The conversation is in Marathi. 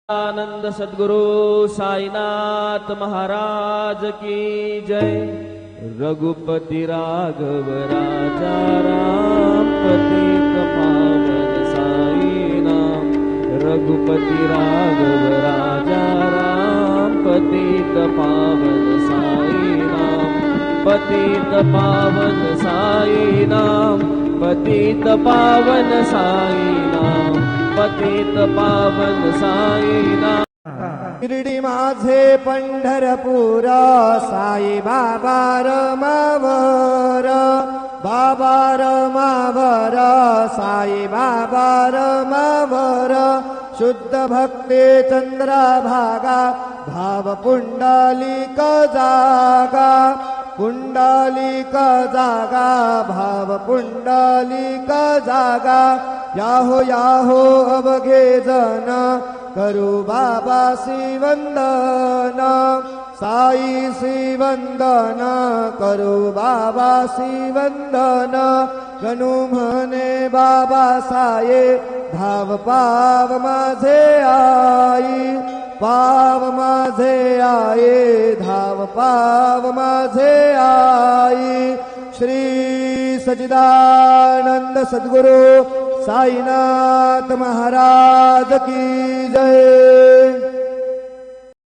आनंद सद्गुरु साईनाथ महाराज की जय। रघुपति राघव राजा राम पतित पावन साई नाम। रघुपति राघव राजा राम पतित पावन साई नाम। पतित पावन साई नाम। पतित पावन साई नाम। पतित पावन साई नाम। शिर्डी माझे पंढरपूर साई बाबा रमावर। बाबा रमावर साई बाबा रमावर। शुद्ध भक्ते चंद्रभागा भाव पुंडलिक जागा। पुंडलिक जागा भाव पुंडलिक जागा। याहो याहो अवघे जन करू बाबासी वंदन। साई सी वंदन करू बाबासी वंदन। गणू म्हणे बाबा साये धाव पाव माझे आई। पाव माझे आये धाव पाव माझे आई। श्री सच्चिदानंद सद्गुरु साईनाथ महाराज की जय।